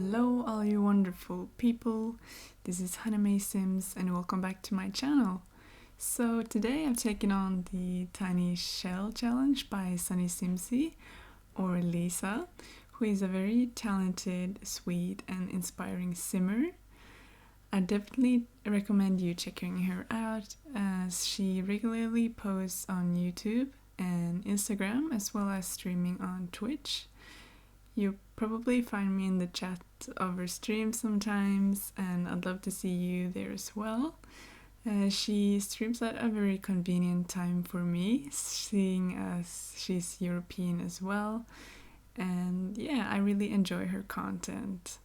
Hello all you wonderful people, this is honeymaysims and welcome back to my channel. So today I've taken on the Tiny Shell Challenge by SunnySimsie, or Lisa, who is a very talented, sweet and inspiring simmer. I definitely recommend you checking her out as she regularly posts on YouTube and Instagram as well as streaming on Twitch. You probably find me in the chat of her stream sometimes, and I'd love to see you there as well. She streams at a very convenient time for me, seeing as she's European as well. And yeah, I really enjoy her content.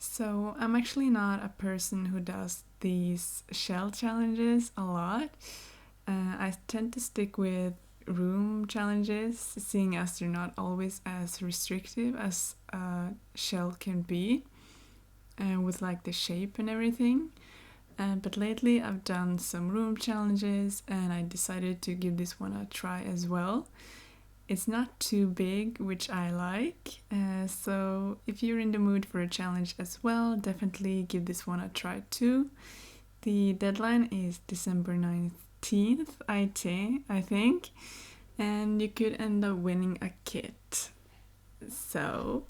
So I'm actually not a person who does these shell challenges a lot. I tend to stick with room challenges, seeing as they're not always as restrictive as a shell can be, with like the shape and everything. But lately I've done some room challenges and I decided to give this one a try as well. It's not too big, which I like, so if you're in the mood for a challenge as well, definitely give this one a try too. The deadline is December 19th, I think, and you could end up winning a kit. So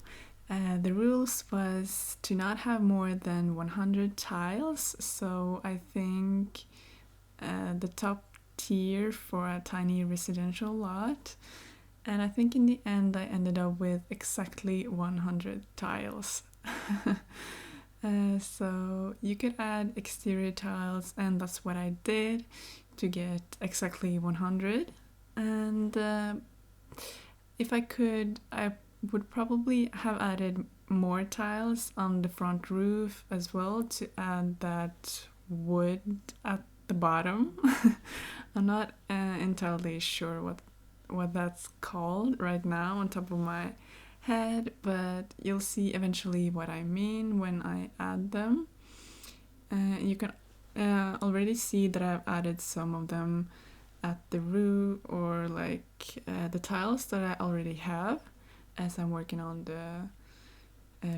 the rules was to not have more than 100 tiles, so I think the top tier for a tiny residential lot, and I think in the end I ended up with exactly 100 tiles. So you could add exterior tiles, and that's what I did to get exactly 100. And if I could, I would probably have added more tiles on the front roof as well to add that wood at the bottom. I'm not entirely sure what that's called right now on top of my head, but you'll see eventually what I mean when I add them. You can already see that I've added some of them at the roof, or like the tiles that I already have as I'm working on the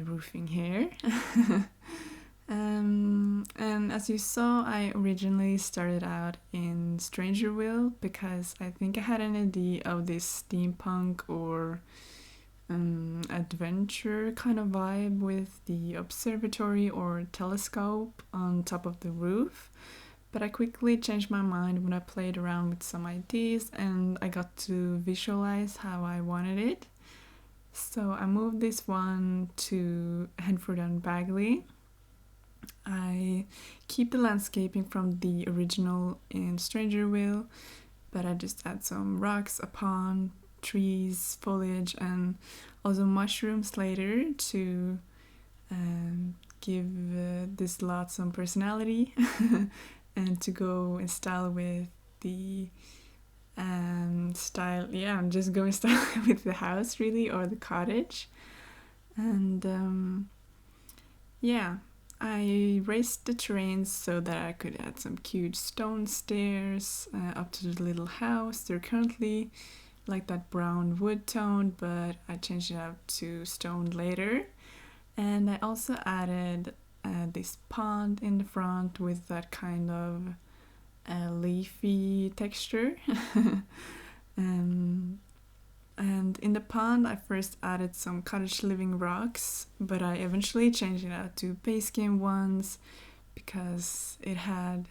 roofing here. And as you saw, I originally started out in Strangerville because I think I had an idea of this steampunk or adventure kind of vibe with the observatory or telescope on top of the roof. But I quickly changed my mind when I played around with some ideas and I got to visualize how I wanted it. So I moved this one to Henford-On-Bagley. I keep the landscaping from the original in Strangerville, but I just add some rocks, a pond, trees, foliage, and also mushrooms later to give this lot some personality and to go in style with the style. Yeah, I'm just going style with the house really, or the cottage. And yeah, I raised the terrain so that I could add some cute stone stairs up to the little house. They're currently like that brown wood tone, but I changed it up to stone later. And I also added this pond in the front with that kind of leafy texture. And in the pond I first added some Cottage Living rocks, but I eventually changed it out to base game ones because it had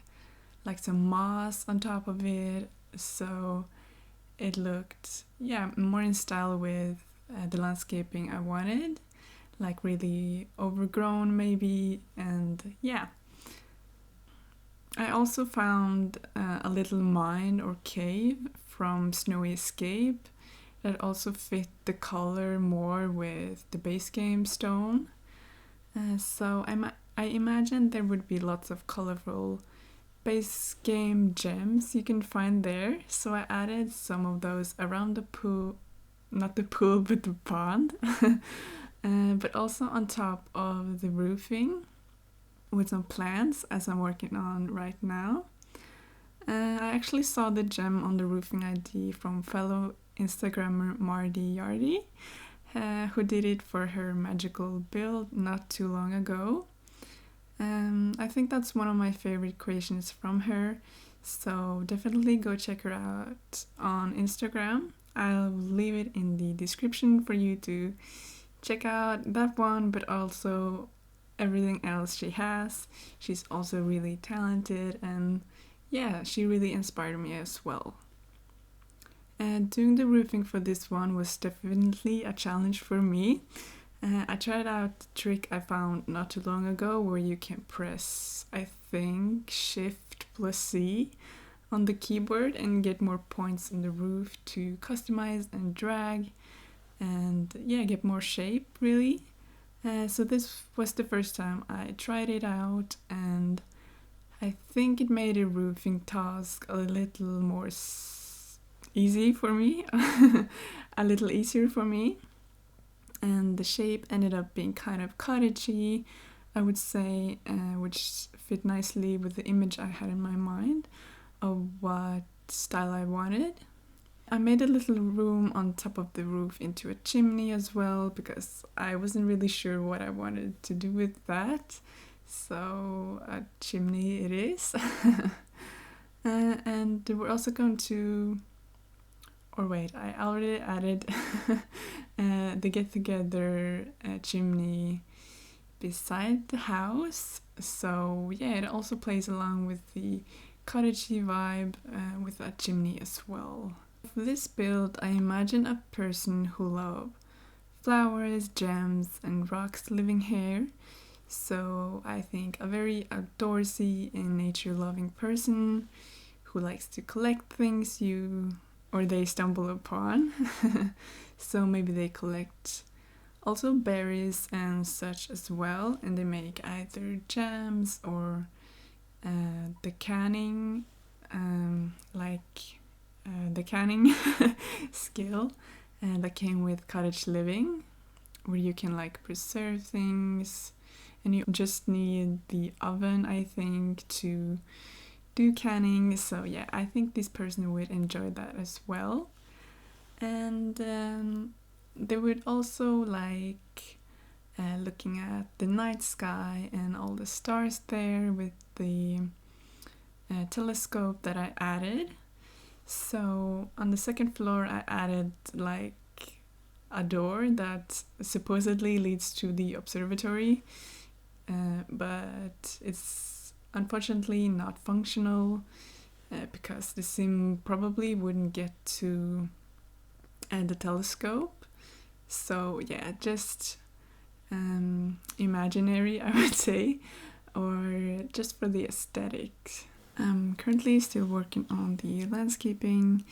like some moss on top of it, so it looked more in style with the landscaping I wanted, like really overgrown maybe. And yeah, I also found a little mine or cave from Snowy Escape that also fit the color more with the base game stone. So I imagined there would be lots of colorful base game gems you can find there, so I added some of those around the pool, not the pool but the pond, but also on top of the roofing with some plants as I'm working on right now. I actually saw the gem on the roofing ID from fellow Instagrammer Mardi Yardi, who did it for her magical build not too long ago. I think that's one of my favorite creations from her, so definitely go check her out on Instagram. I'll leave it in the description for you to check out that one, but also everything else she has. She's also really talented, and yeah, she really inspired me as well. And doing the roofing for this one was definitely a challenge for me. I tried out the trick I found not too long ago where you can press, I think, Shift plus C on the keyboard and get more points on the roof to customize and drag and yeah, get more shape really. So this was the first time I tried it out, and I think it made a roofing task a little more easy for me, a little easier for me. And the shape ended up being kind of cottagey, I would say, which fit nicely with the image I had in my mind of what style I wanted. I made a little room on top of the roof into a chimney as well, because I wasn't really sure what I wanted to do with that. So a chimney it is. And we're also going to, or wait, I already added the get-together chimney beside the house. So yeah, it also plays along with the cottagey vibe with a chimney as well. For this build, I imagine a person who loves flowers, gems, and rocks living here. So I think a very outdoorsy and nature-loving person who likes to collect things they stumble upon. So maybe they collect also berries and such as well, and they make either jams or the canning, the canning skill that came with Cottage Living, where you can like preserve things, and you just need the oven, I think, to do canning. So yeah, I think this person would enjoy that as well. And they would also like looking at the night sky and all the stars there with the telescope that I added. So on the second floor I added like a door that supposedly leads to the observatory, but it's unfortunately not functional because the sim probably wouldn't get to the telescope. So yeah, just imaginary, I would say, or just for the aesthetics. I'm currently still working on the landscaping.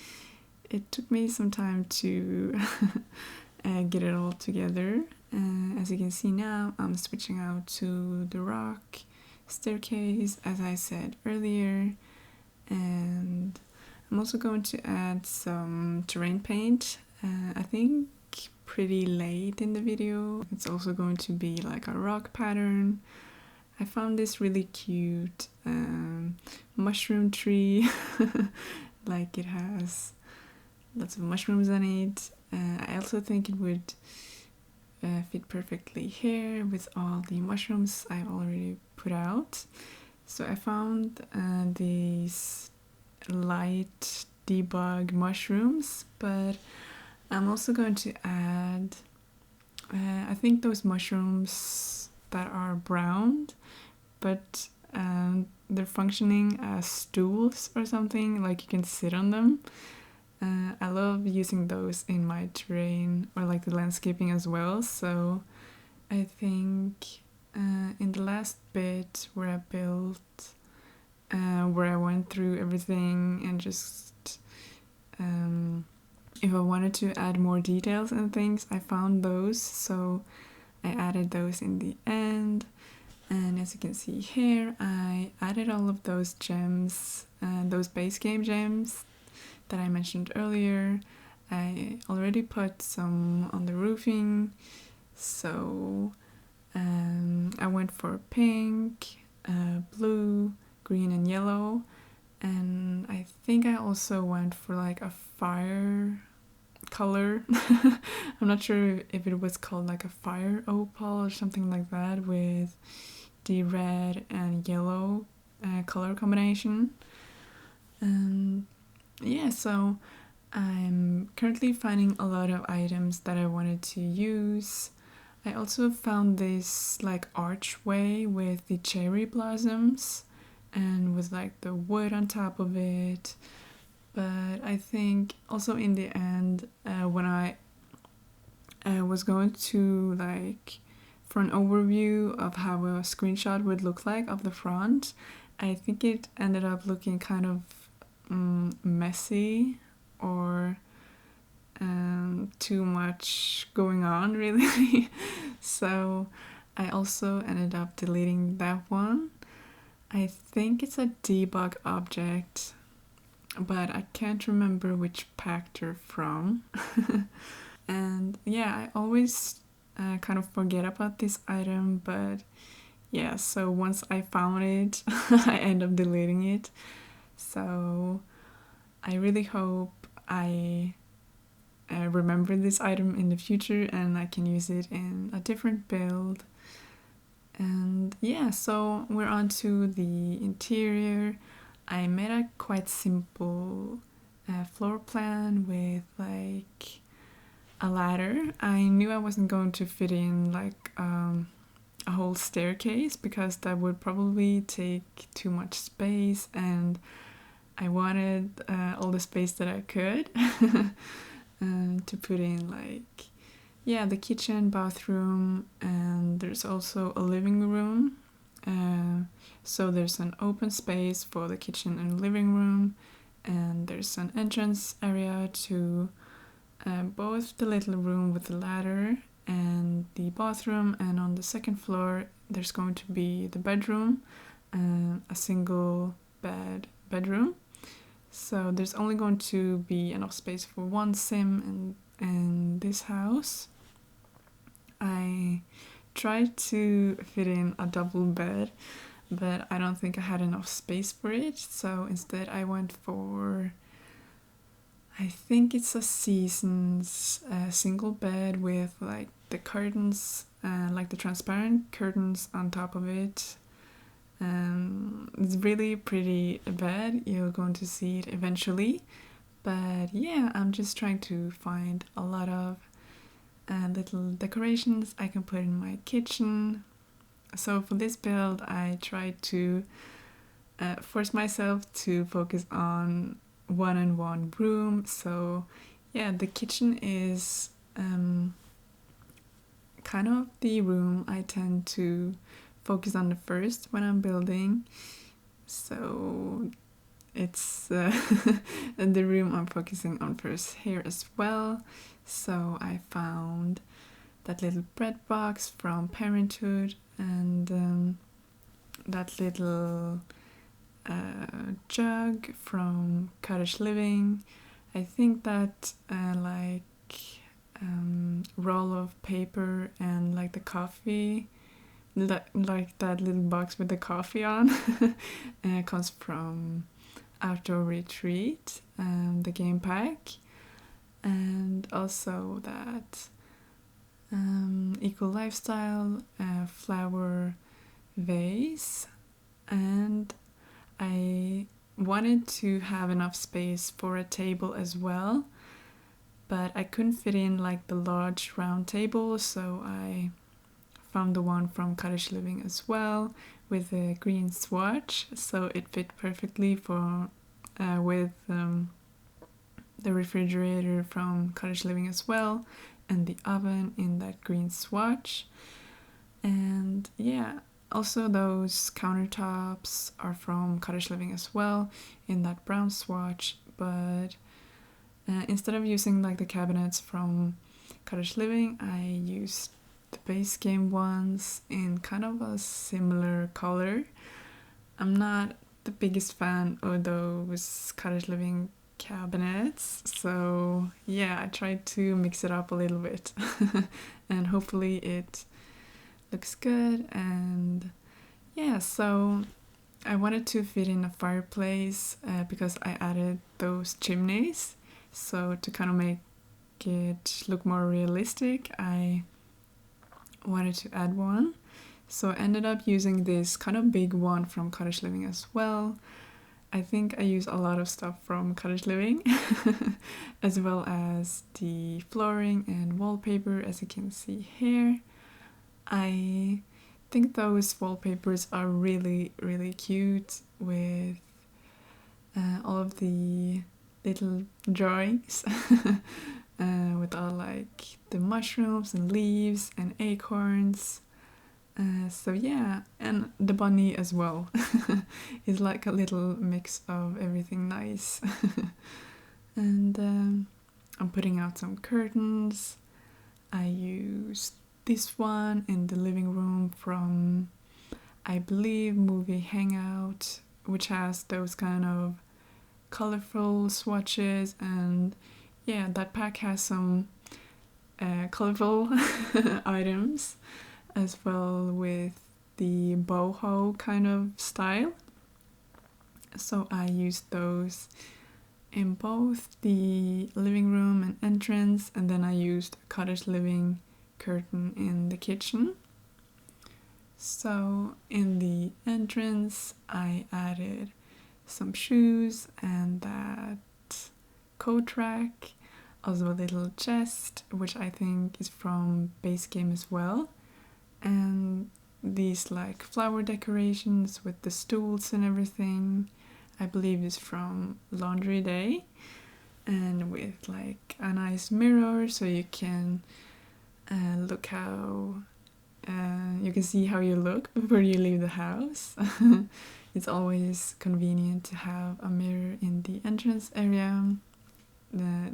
It took me some time to get it all together. As you can see now, I'm switching out to the rock staircase, as I said earlier, and I'm also going to add some terrain paint. I think pretty late in the video. It's also going to be like a rock pattern. I found this really cute mushroom tree. Like it has lots of mushrooms on it. I also think it would fit perfectly here with all the mushrooms I've already put out. So I found these light debug mushrooms, but I'm also going to add I think those mushrooms that are browned, but they're functioning as stools or something, like you can sit on them. I love using those in my terrain or like the landscaping as well. So I think in the last bit where I built, where I went through everything and just if I wanted to add more details and things, I found those, so I added those in the end. And as you can see here, I added all of those gems, those base game gems that I mentioned earlier. I already put some on the roofing, so I went for pink, blue, green and yellow, and I think I also went for like a fire color. I'm not sure if it was called like a fire opal or something like that, with the red and yellow color combination. And yeah, so I'm currently finding a lot of items that I wanted to use. I also found this like archway with the cherry blossoms and with like the wood on top of it. But I think also in the end, when I was going to like for an overview of how a screenshot would look like of the front, I think it ended up looking kind of messy, or too much going on really. So I also ended up deleting that one. I think it's a debug object, but I can't remember which pack they're from. And yeah, I always kind of forget about this item, but yeah, so once I found it, I end up deleting it. So I really hope I remember this item in the future and I can use it in a different build. And yeah, so we're on to the interior. I made a quite simple floor plan with like a ladder. I knew I wasn't going to fit in like a whole staircase because that would probably take too much space, and I wanted all the space that I could to put in like, yeah, the kitchen, bathroom, and there's also a living room. So there's an open space for the kitchen and living room, and there's an entrance area to both the little room with the ladder and the bathroom, and on the second floor there's going to be the bedroom, a single bedroom. So there's only going to be enough space for one sim in this house. I tried to fit in a double bed, but I don't think I had enough space for it, so instead I went for, I think it's a Seasons single bed with like the curtains, like the transparent curtains on top of it. It's really pretty bed, you're going to see it eventually. But yeah, I'm just trying to find a lot of little decorations I can put in my kitchen. So for this build I tried to force myself to focus on one room. So yeah, the kitchen is kind of the room I tend to focus on the first when I'm building. So it's the room I'm focusing on first here as well. So I found that little bread box from Parenthood, and that little jug from Cottage Living. I think that roll of paper and like the coffee, like that little box with the coffee on, comes from Outdoor Retreat, the game pack. And also that Eco Lifestyle flower vase. And I wanted to have enough space for a table as well, but I couldn't fit in like the large round table, so I found the one from Cottage Living as well with a green swatch, so it fit perfectly for with the refrigerator from Cottage Living as well, and the oven in that green swatch. And yeah, also those countertops are from Cottage Living as well in that brown swatch, but instead of using like the cabinets from Cottage Living, I used the base game ones in kind of a similar color. I'm not the biggest fan of those Cottage Living cabinets, so yeah, I tried to mix it up a little bit and hopefully it looks good. And yeah, so I wanted to fit in a fireplace because I added those chimneys, so to kind of make make it look more realistic, I wanted to add one. So I ended up using this kind of big one from Cottage Living as well. I think I use a lot of stuff from Cottage Living, as well as the flooring and wallpaper, as you can see here. I think those wallpapers are really, really cute with all of the little drawings with all like the mushrooms and leaves and acorns. So yeah, and the bunny as well. It's like a little mix of everything nice. And I'm putting out some curtains. I used this one in the living room from, I believe, movie Hangout, which has those kind of colorful swatches, and yeah, that pack has some colorful items as well, with the boho kind of style. So I used those in both the living room and entrance, and then I used a Cottage Living curtain in the kitchen. So in the entrance I added some shoes and that coat rack, also a little chest, which I think is from base game as well, and these like flower decorations with the stools and everything, I believe is from laundry day, and with like a nice mirror so you can look how you can see how you look before you leave the house. It's always convenient to have a mirror in the entrance area,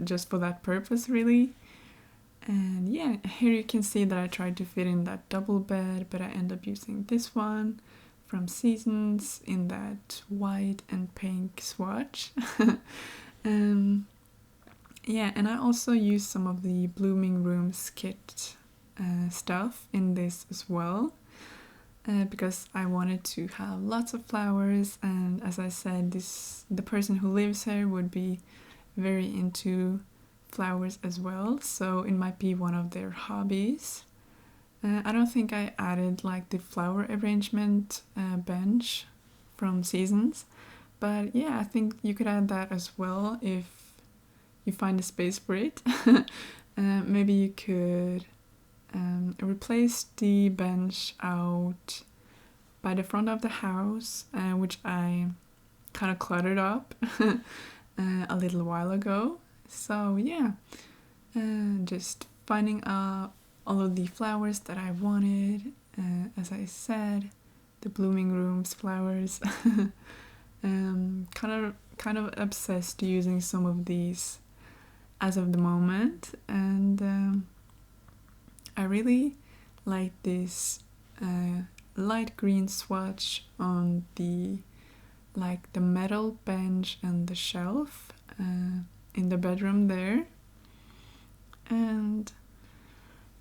just for that purpose really. And yeah, here you can see that I tried to fit in that double bed, but I end up using this one from Seasons in that white and pink swatch. Yeah, and I also used some of the Blooming Rooms kit stuff in this as well, because I wanted to have lots of flowers, and as I said, the person who lives here would be very into flowers as well, so it might be one of their hobbies. I don't think I added like the flower arrangement bench from Seasons, but yeah, I think you could add that as well if you find a space for it. Maybe you could replace the bench out by the front of the house, which I kind of cluttered up a little while ago. So yeah, just finding all of the flowers that I wanted. As I said, the Blooming Rooms flowers. Kind of obsessed using some of these as of the moment, and I really like this light green swatch on the metal bench and the shelf in the bedroom there. And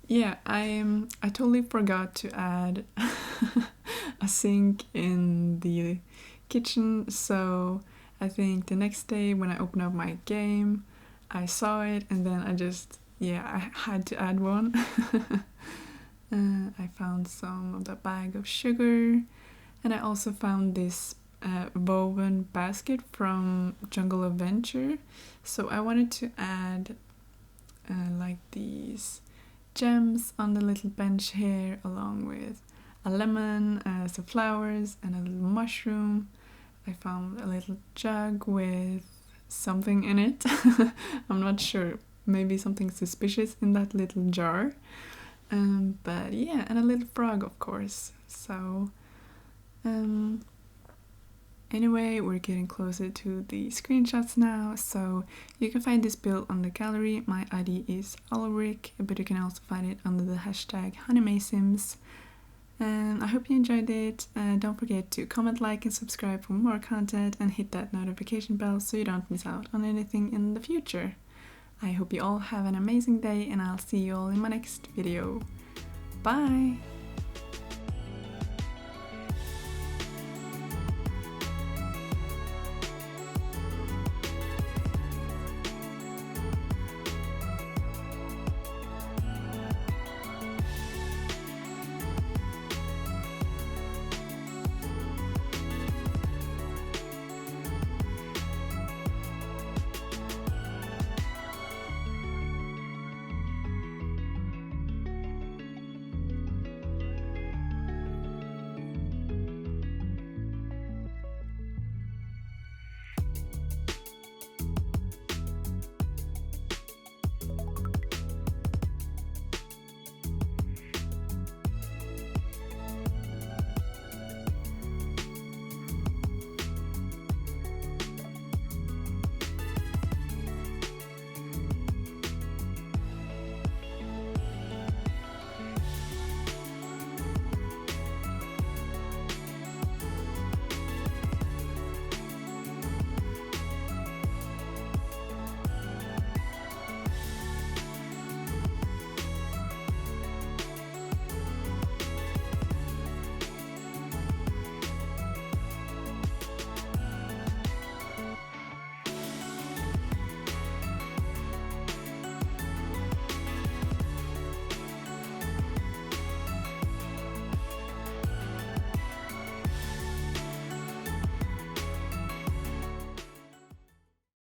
yeah, I totally forgot to add a sink in the kitchen, so I think the next day when I opened up my game, I saw it, and then I had to add one. I found some of the bag of sugar, and I also found this woven basket from Jungle Adventure. So I wanted to add like these gems on the little bench here, along with a lemon, some flowers, and a little mushroom. I found a little jug with something in it. I'm not sure, maybe something suspicious in that little jar. But yeah, and a little frog, of course. So anyway, we're getting closer to the screenshots now, so you can find this build on the gallery. My ID is Owlrick, but you can also find it under the hashtag honeymaysims. And I hope you enjoyed it. Don't forget to comment, like, and subscribe for more content, and hit that notification bell so you don't miss out on anything in the future. I hope you all have an amazing day, and I'll see you all in my next video. Bye!